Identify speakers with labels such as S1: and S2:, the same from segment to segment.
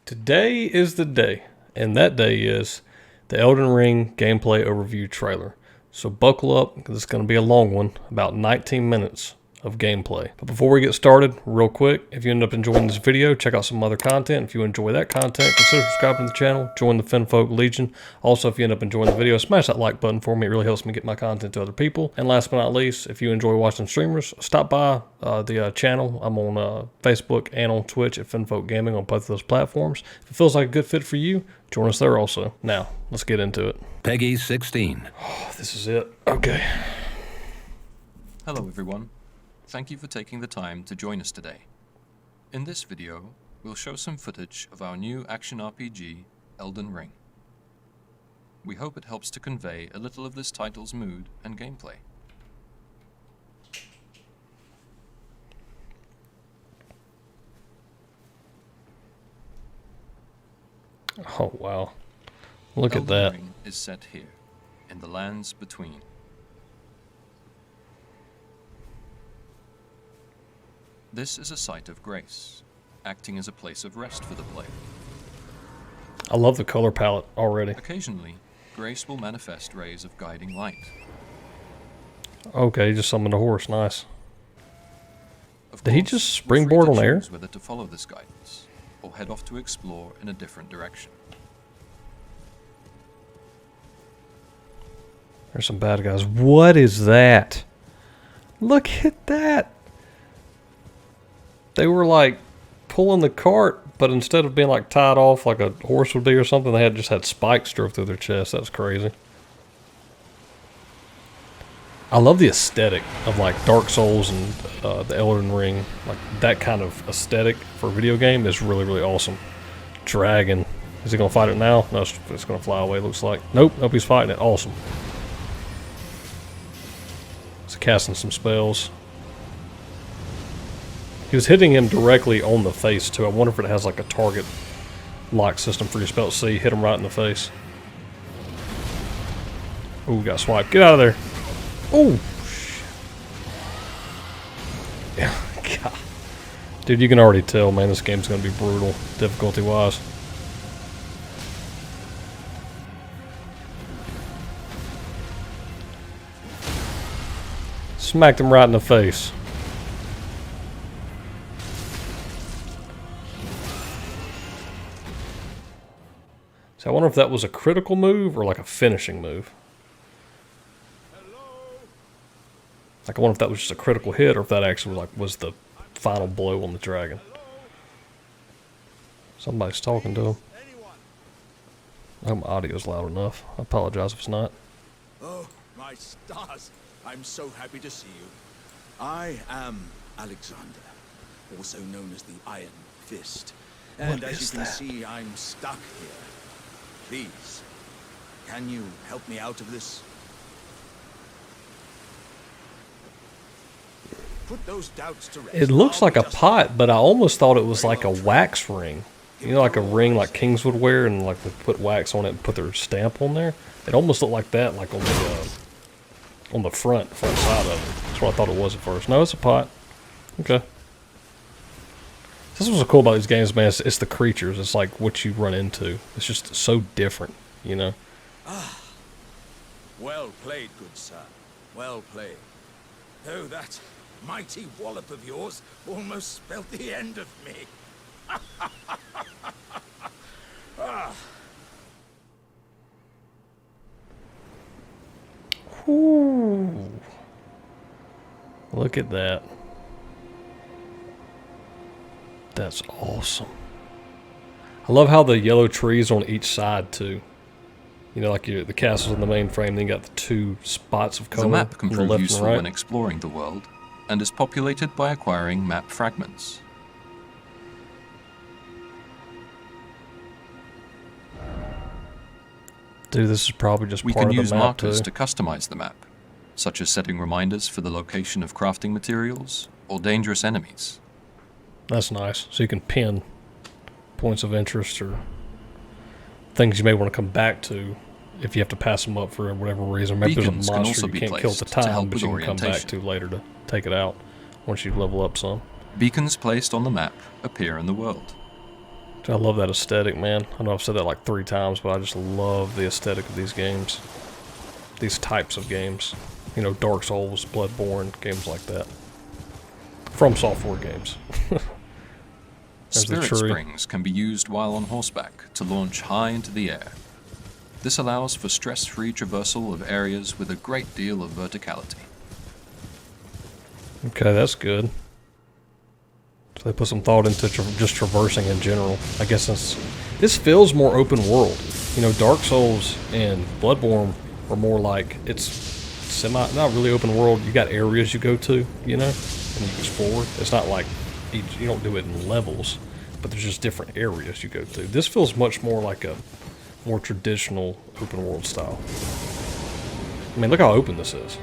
S1: Today is the day, and that day is the Elden Ring gameplay overview trailer. So buckle up, because it's going to be a long one, about 19 minutes of gameplay. But before we get started, real quick, if you end up enjoying this video, check out some other content. If you enjoy that content, consider subscribing to the channel, join the Finfolk Legion. Also, if you end up enjoying the video, smash that like button for me. It really helps me get my content to other people. And last but not least, if you enjoy watching streamers, stop by the channel. I'm on Facebook and on Twitch at Finfolk Gaming on both of those platforms. If it feels like a good fit for you, join us there also. Now, let's get into it.
S2: Peggy 16.
S1: Oh, this is it. Okay.
S3: Hello everyone. Thank you for taking the time to join us today. In this video, we'll show some footage of our new action RPG, Elden Ring. We hope it helps to convey a little of this title's mood and gameplay.
S1: Oh, wow. Look at that.
S3: Elden Ring is set here, in the lands between. This is a site of grace, acting as a place of rest for the player.
S1: I love the color palette already.
S3: Occasionally, grace will manifest rays of guiding light.
S1: Okay, just summoned a horse. Nice.
S3: Of
S1: Did he
S3: course,
S1: just
S3: you're free
S1: springboard
S3: to
S1: on air?
S3: choose whether to follow this guidance, or head off to explore in a different direction.
S1: There's some bad guys. What is that? Look at that. They were like pulling the cart, but instead of being like tied off like a horse would be or something, they just had spikes drove through their chest. That's crazy. I love the aesthetic of like Dark Souls and the Elden Ring. Like that kind of aesthetic for a video game is really, really awesome. Dragon. Is he going to fight it now? No, it's going to fly away, looks like. Nope, he's fighting it. Awesome. He's casting some spells. He was hitting him directly on the face, too. I wonder if it has like a target lock system for your spell. See, hit him right in the face. Ooh, got swiped. Get out of there. Ooh. Yeah, God. Dude, you can already tell, man, this game's going to be brutal, difficulty-wise. Smacked him right in the face. So I wonder if that was a critical move or like a finishing move. Like I wonder if that was just a critical hit or if that actually was the final blow on the dragon. Somebody's talking to him. I hope my audio's loud enough. I apologize if it's not.
S4: Oh, my stars. I'm so happy to see you. I am Alexander, also known as the Iron Fist. And as you can see, I'm stuck here. Please, can you help me out of this? Put those doubts to rest.
S1: It looks like a pot, but I almost thought it was like a wax ring. You know, like a ring like kings would wear, and like they put wax on it and put their stamp on there. It almost looked like that, like on the front side of it. That's what I thought it was at first. No, it's a pot. Okay. This is what's cool about these games, man. It's the creatures. It's like what you run into. It's just so different, you know.
S4: Ah, well played, good sir. Well played. Though that mighty wallop of yours almost spelt the end of me. Ah.
S1: Ooh. Look at that. That's awesome. I love how the yellow trees on each side too. You know, like the castle's in the main frame, then you got the two spots of color.
S3: The map can
S1: on the
S3: prove
S1: left and
S3: useful
S1: right.
S3: when exploring the world, and is populated by acquiring map fragments.
S1: Dude, this is probably just
S3: We
S1: part
S3: can
S1: of
S3: use
S1: the map
S3: markers
S1: too.
S3: to customize the map, such as setting reminders for the location of crafting materials or dangerous enemies.
S1: That's nice. So you can pin points of interest or things you may want to come back to if you have to pass them up for whatever reason. Maybe there's
S3: Beacons
S1: a
S3: can
S1: monster
S3: also
S1: you
S3: be
S1: can't kill at the
S3: placed to
S1: time,
S3: help
S1: but
S3: with
S1: you can come back
S3: orientation.
S1: to later to take it out once you level up some.
S3: Beacons placed on the map appear in the world.
S1: I love that aesthetic, man. I know I've said that like 3 times, but I just love the aesthetic of these games. These types of games. You know, Dark Souls, Bloodborne, games like that. From Software games.
S3: Spirit springs can be used while on horseback to launch high into the air. This allows for stress-free traversal of areas with a great deal of verticality.
S1: Okay, that's good. So they put some thought into just traversing in general. I guess this feels more open world. You know, Dark Souls and Bloodborne are more like, it's not really open world. You got areas you go to, you know, and you explore. It's not like you don't do it in levels, but there's just different areas you go to. This feels much more like a more traditional open world style. I mean, look how open this is.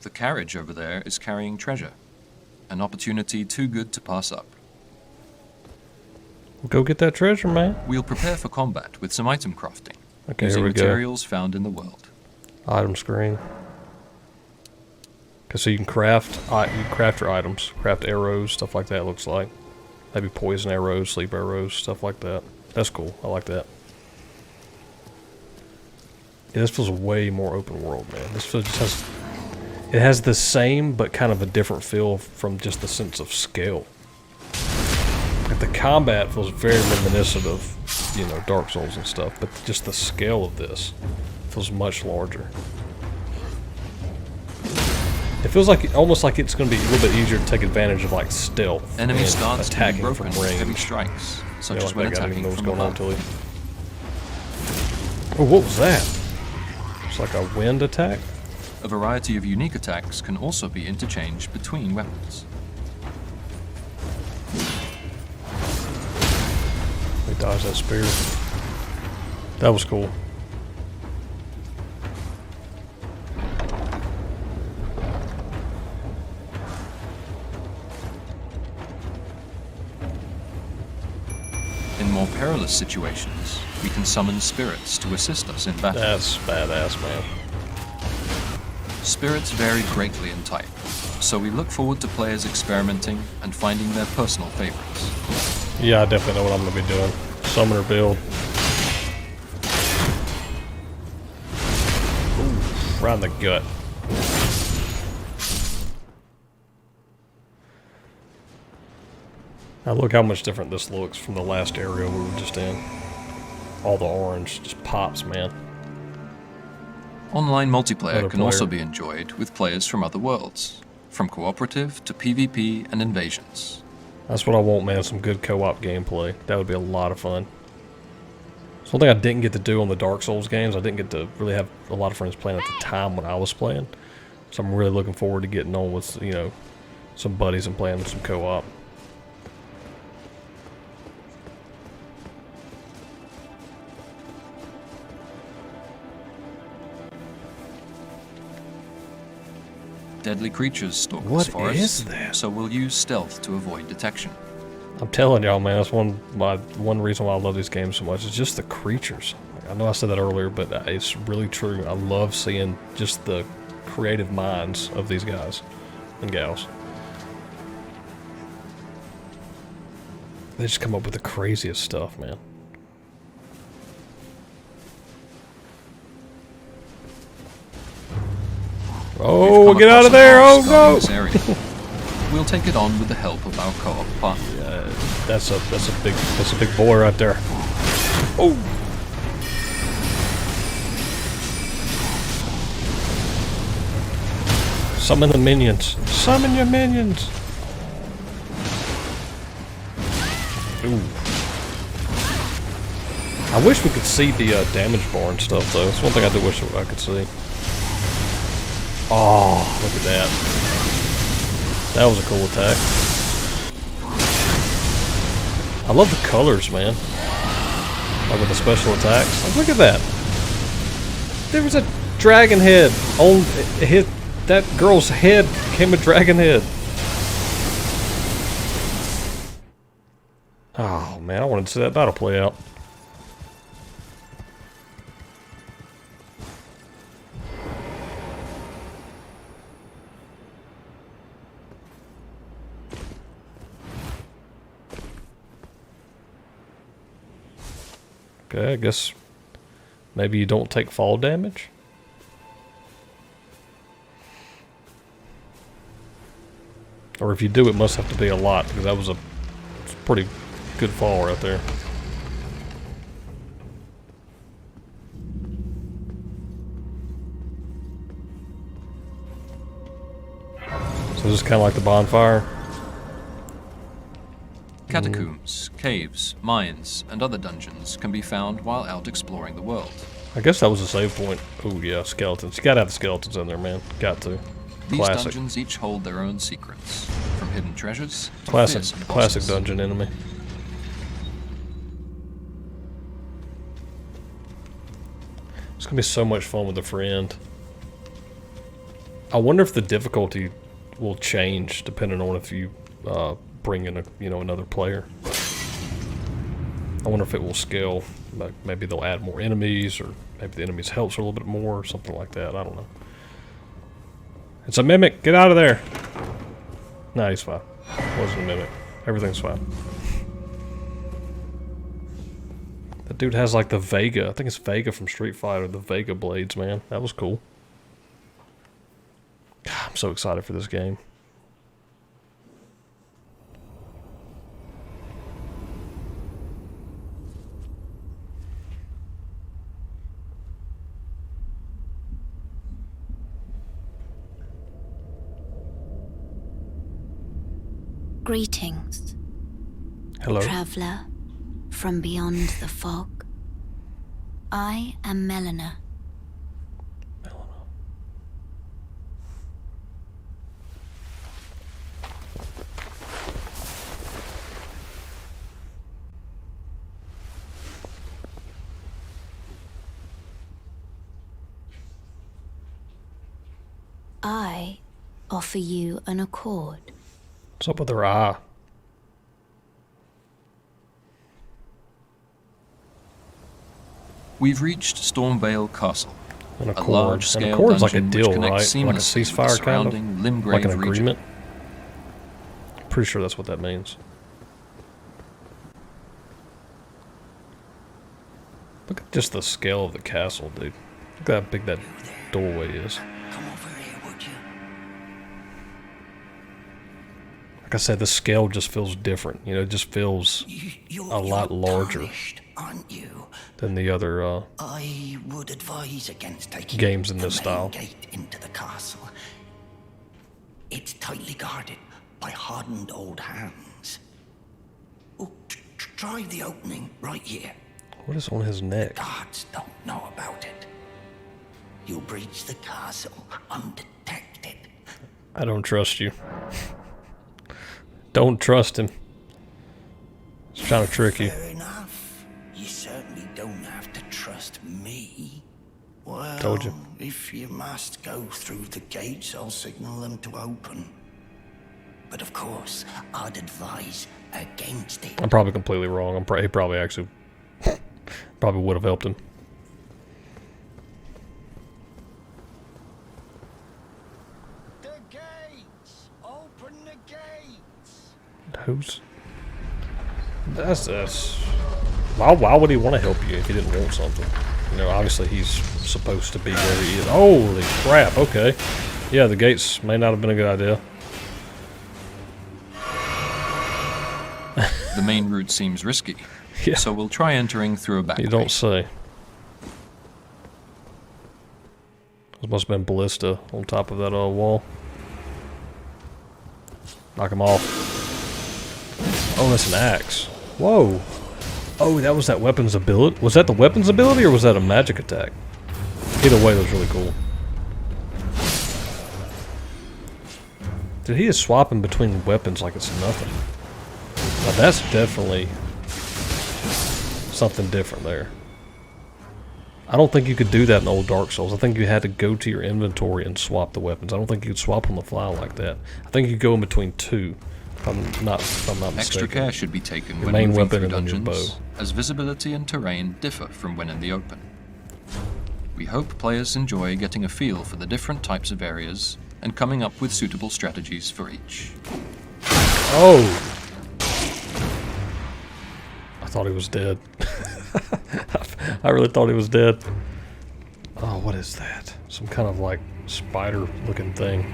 S3: The carriage over there is carrying treasure, an opportunity too good to pass up.
S1: Go get that treasure, man.
S3: We'll prepare for combat with some item crafting,
S1: Okay,
S3: using
S1: here we
S3: materials found in the world.
S1: Item screen. Okay, so you can craft your items, craft arrows, stuff like that. It looks like maybe poison arrows, sleep arrows, stuff like that. That's cool. I like that. Yeah, this feels way more open world, man. This feels it has the same but kind of a different feel from just the sense of scale. Like the combat feels very reminiscent of, you know, Dark Souls and stuff, but just the scale of this feels much larger. It feels like almost like it's going to be a little bit easier to take advantage of like stealth.
S3: Enemy
S1: and
S3: stance can be
S1: attacking
S3: broken
S1: from
S3: with heavy
S1: range.
S3: strikes, such
S1: Yeah,
S3: as
S1: like
S3: when
S1: that guy didn't
S3: attacking
S1: know what was
S3: from
S1: going on
S3: above.
S1: until he. Oh, what was that? It's like a wind attack.
S3: A variety of unique attacks can also be interchanged between weapons.
S1: He dodged that spear. That was cool.
S3: In more perilous situations, we can summon spirits to assist us in battle.
S1: That's badass, man.
S3: Spirits vary greatly in type, so we look forward to players experimenting and finding their personal favorites.
S1: Yeah, I definitely know what I'm going to be doing. Summoner build. Ooh, right in the gut. Now look how much different this looks from the last area we were just in. All the orange just pops, man.
S3: Online multiplayer
S1: Other
S3: can also
S1: player.
S3: be enjoyed with players from other worlds, from cooperative to PvP and invasions.
S1: That's what I want, man, some good co-op gameplay. That would be a lot of fun. It's one thing I didn't get to do on the Dark Souls games. I didn't get to really have a lot of friends playing at the time when I was playing. So I'm really looking forward to getting on with, you know, some buddies and playing some co-op.
S3: Deadly creatures stalk
S1: What
S3: this forest,
S1: is that?
S3: so we'll use stealth to avoid detection.
S1: I'm telling y'all, man, that's one reason why I love these games so much. It's just the creatures. I know I said that earlier, but it's really true. I love seeing just the creative minds of these guys and gals. They just come up with the craziest stuff, man. Oh,
S3: We've come
S1: get out of
S3: across a
S1: there!
S3: boss
S1: Oh
S3: guarding
S1: no!
S3: this area. We'll take it on with the help of our co-op partner.
S1: Yeah, that's a big boy right there. Oh! Summon the minions. Summon your minions. Ooh. I wish we could see the damage bar and stuff, though. That's one thing I do wish I could see. Oh, look at that. That was a cool attack. I love the colors, man. Like with the special attacks. Like, look at that. There was a dragon head on that girl's head became a dragon head. Oh man, I wanted to see that battle play out. Okay, I guess maybe you don't take fall damage? Or if you do, it must have to be a lot, because that was a pretty good fall right there. So this is kind of like the bonfire.
S3: Catacombs, caves, mines, and other dungeons can be found while out exploring the world.
S1: I guess that was a save point. Oh yeah, skeletons. You gotta have the skeletons in there, man. Got to.
S3: These
S1: Classic.
S3: dungeons each hold their own secrets, from hidden treasures to
S1: Classic
S3: fearsome
S1: classic
S3: bosses.
S1: dungeon enemy. It's gonna be so much fun with a friend. I wonder if the difficulty will change depending on if you bring in another player. I wonder if it will scale. Like maybe they'll add more enemies, or maybe the enemies helps a little bit more, or something like that. I don't know. It's a mimic. Get out of there. Nah, he's fine. Wasn't a mimic. Everything's fine. That dude has like the Vega. I think it's Vega from Street Fighter. The Vega blades, man. That was cool. God, I'm so excited for this game.
S2: Greetings,
S1: Hello.
S2: traveler from beyond the fog. I am Melina. I offer you an accord.
S1: What's up with her eye?
S3: We've reached Stormvale Castle,
S1: An
S3: a
S1: accord. An
S3: large-scale
S1: accord's like a
S3: dungeon
S1: deal,
S3: which
S1: right?
S3: connects
S1: Like a
S3: seamlessly with the
S1: ceasefire, kind of.
S3: surrounding Limgrave
S1: Like an
S3: region.
S1: agreement. Pretty sure that's what that means. Look at just the scale of the castle, dude. Look at how big that doorway is.
S5: Come over here, would you?
S1: Like I said, the scale just feels different. You know, it just feels
S5: You're
S1: a lot larger
S5: tarnished, aren't you?
S1: than the other
S5: I would advise against taking
S1: games in
S5: the
S1: this
S5: main
S1: style.
S5: gate into the castle. It's tightly guarded by hardened old hands. Oh, try the opening right here.
S1: What is on his neck?
S5: Guards don't know about it. You'll breach the castle undetected.
S1: I don't trust you. Don't trust him. He's trying to trick you.
S5: Fair enough. You certainly don't have to trust me. Well,
S1: Told you.
S5: if you must go through the gates, I'll signal them to open. But of course, I'd advise against it.
S1: I'm probably completely wrong. He probably actually probably would have helped him.
S5: The gates! Open the gates!
S1: Who's? That's. Why would he want to help you if he didn't want something? You know, obviously he's supposed to be where he is. Holy crap! Okay, yeah, the gates may not have been a good idea.
S3: The main route seems risky,
S1: Yeah,
S3: so we'll try entering through a back
S1: you
S3: way.
S1: don't say. This must have been ballista on top of that wall. Knock him off. Oh, that's an axe. Whoa. Oh, that was that weapon's ability. Was that the weapon's ability or was that a magic attack? Either way, it was really cool. Dude, he is swapping between weapons like it's nothing. Now that's definitely something different there. I don't think you could do that in old Dark Souls. I think you had to go to your inventory and swap the weapons. I don't think you could swap on the fly like that. I think you go in between two, if I'm not mistaken.
S3: Extra care should be taken when
S1: main
S3: moving
S1: weapon
S3: through
S1: and then your
S3: dungeons,
S1: bow.
S3: as visibility and terrain differ from when in the open. We hope players enjoy getting a feel for the different types of areas and coming up with suitable strategies for each.
S1: Oh! I thought he was dead. I I really thought he was dead. Oh, what is that? Some kind of like spider-looking thing.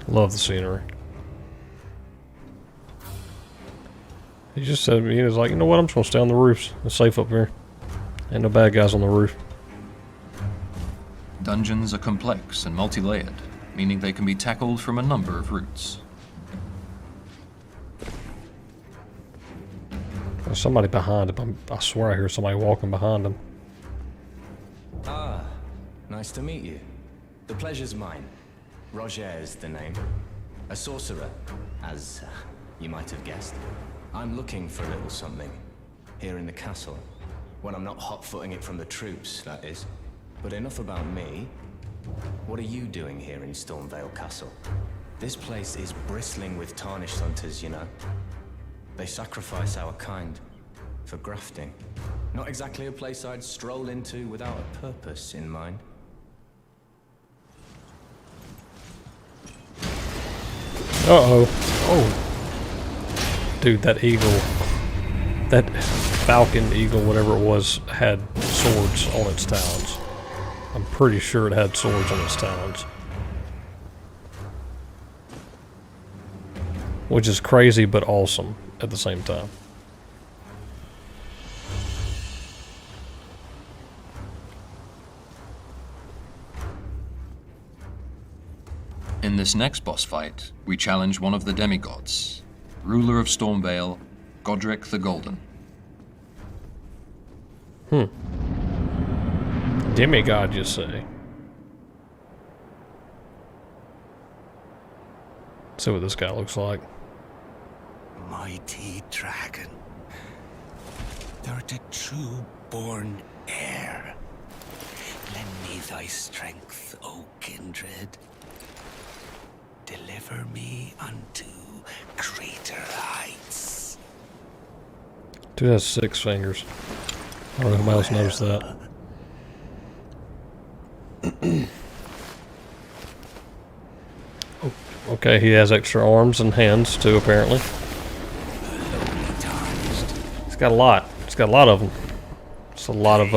S1: Love the scenery. He just said, he was like, you know what, I'm just gonna stay on the roofs. It's safe up here. Ain't no bad guys on the roof.
S3: Dungeons are complex and multi-layered, meaning they can be tackled from a number of routes.
S1: There's somebody behind him. I swear I hear somebody walking behind him.
S6: Ah, nice to meet you. The pleasure's mine. Roger is the name. A sorcerer, as you might have guessed. I'm looking for a little something here in the castle. When I'm not hot-footing it from the troops, that is. But enough about me. What are you doing here in Stormvale Castle? This place is bristling with tarnished hunters, you know. They sacrifice our kind for grafting. Not exactly a place I'd stroll into without a purpose in mind.
S1: Uh-oh. Oh. Dude, that eagle. That falcon eagle, whatever it was, had swords on its talons. I'm pretty sure it had swords on its talons. Which is crazy, but awesome at the same time.
S3: In this next boss fight, we challenge one of the demigods, ruler of Stormvale, Godric the Golden.
S1: Demigod, you say? See what this guy looks like.
S5: Mighty dragon, thou the true-born heir. Lend me thy strength, O kindred. Deliver me unto greater heights.
S1: Dude has 6 fingers. I don't know if anybody else noticed that. Oh, okay, he has extra arms and hands too, apparently. He's got a lot. He's got a lot of them. It's a lot of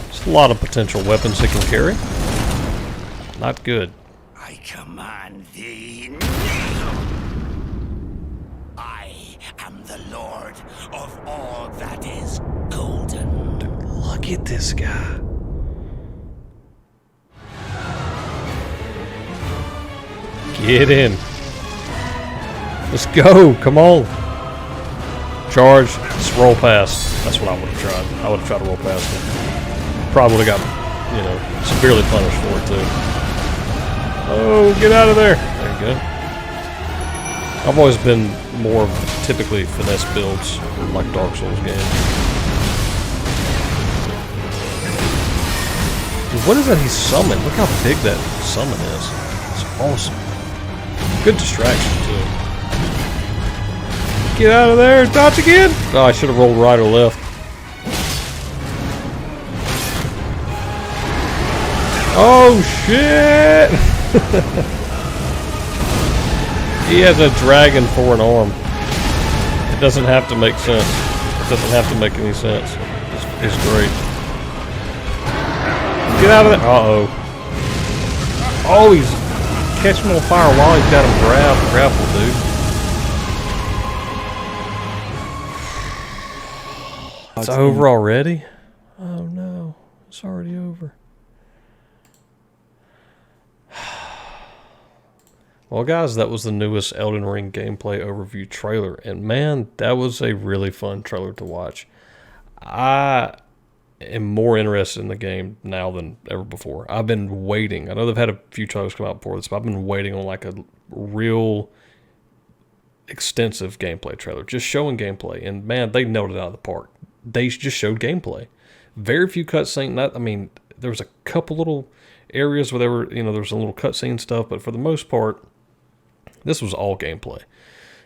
S1: it's a lot of potential weapons he can carry. Not good.
S5: I command thee now. I am the Lord of all that is golden.
S1: Dude, look at this guy. Get in. Let's go. Come on. Charge. Let's roll past. That's what I would have tried. I would have tried to roll past him. Probably would have got, you know, severely punished for it too. Oh, get out of there. There you go. I've always been more of typically finesse builds like Dark Souls games. Dude, what is that he's summoned? Look how big that summon is. It's awesome. Good distraction too. Get out of there! Dodge again! Oh, I should have rolled right or left. Oh shit! He has a dragon for an arm. It doesn't have to make sense. It doesn't have to make any sense. It's great. Get out of there! Uh-oh. Oh, he's catching him on fire while he's got him grappled, dude. It's over already? Oh no, it's already over. Well guys, that was the newest Elden Ring gameplay overview trailer, and man, that was a really fun trailer to watch. I am more interested in the game now than ever before. I've been waiting. I know they've had a few trailers come out before this, but I've been waiting on like a real extensive gameplay trailer, just showing gameplay, and man, they nailed it out of the park. They just showed gameplay. Very few cutscene. I mean, there was a couple little areas where there were, you know, there was a little cutscene stuff, but for the most part, This was all gameplay,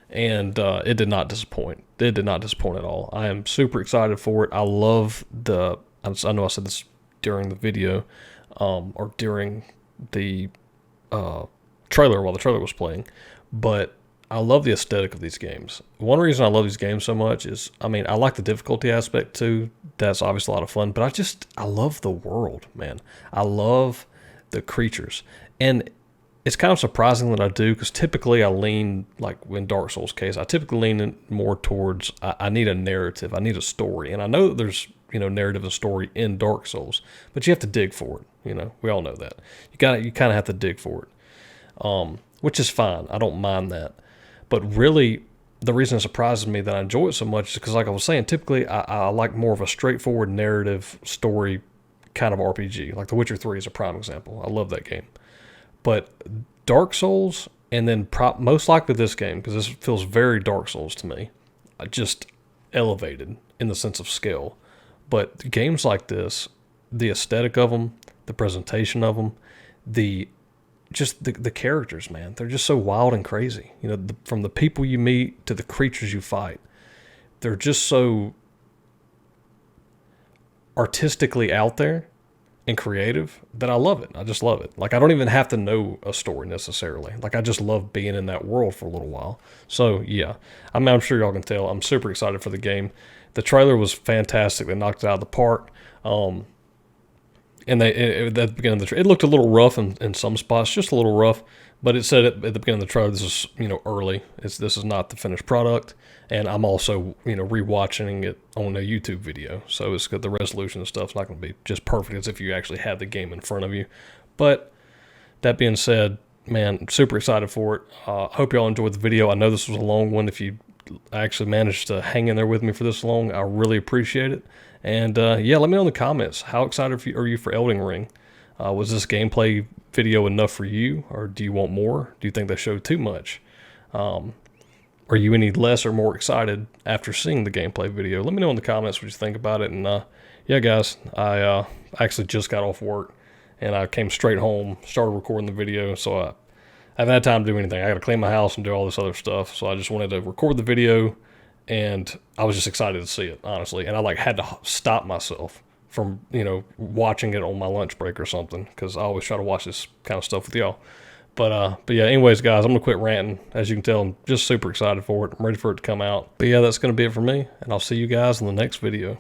S1: and it did not disappoint. It did not disappoint at all. I am super excited for it. I love the. I know I said this during the video, or during the trailer while the trailer was playing, but I love the aesthetic of these games. One reason I love these games so much is, I mean, I like the difficulty aspect too. That's obviously a lot of fun, but I love the world, man. I love the creatures, and it's kind of surprising that I do, because typically I lean, like in Dark Souls case, I typically lean in more towards, I need a narrative, I need a story. And I know that there's, narrative and story in Dark Souls, but you have to dig for it. We all know that. You kind of have to dig for it, which is fine. I don't mind that. But really, the reason it surprises me that I enjoy it so much is because, like I was saying, typically I like more of a straightforward narrative story kind of RPG. Like The Witcher 3 is a prime example. I love that game. But Dark Souls, and then most likely this game, because this feels very Dark Souls to me, just elevated in the sense of scale. But games like this, the aesthetic of them, the presentation of them, the characters, man, they're just so wild and crazy. From the people you meet to the creatures you fight, they're just so artistically out there and creative that I love it. I just love it. Like, I don't even have to know a story necessarily. Like, I just love being in that world for a little while. So yeah, I'm sure y'all can tell I'm super excited for the game. The trailer was fantastic. They knocked it out of the park. And at the beginning of the trailer, it looked a little rough in some spots, just a little rough. But it said at the beginning of the trailer, this is early. This is not the finished product. And I'm also rewatching it on a YouTube video, so it's good. The resolution and stuff's not going to be just perfect as if you actually had the game in front of you. But that being said, man, I'm super excited for it. Hope y'all enjoyed the video. I know this was a long one. If you actually managed to hang in there with me for this long, I really appreciate it. And yeah, let me know in the comments, how excited are you for Elden Ring? Was this gameplay video enough for you, or do you want more? Do you think they showed too much? Are you any less or more excited after seeing the gameplay video? Let me know in the comments what you think about it. And yeah, guys, I actually just got off work, and I came straight home, started recording the video, so I haven't had time to do anything. I got to clean my house and do all this other stuff, so I just wanted to record the video, and I was just excited to see it, honestly. And I had to stop myself from watching it on my lunch break or something, because I always try to watch this kind of stuff with y'all. But yeah, anyways, guys, I'm gonna quit ranting. As you can tell, I'm just super excited for it. I'm ready for it to come out. But yeah, that's gonna be it for me, and I'll see you guys in the next video.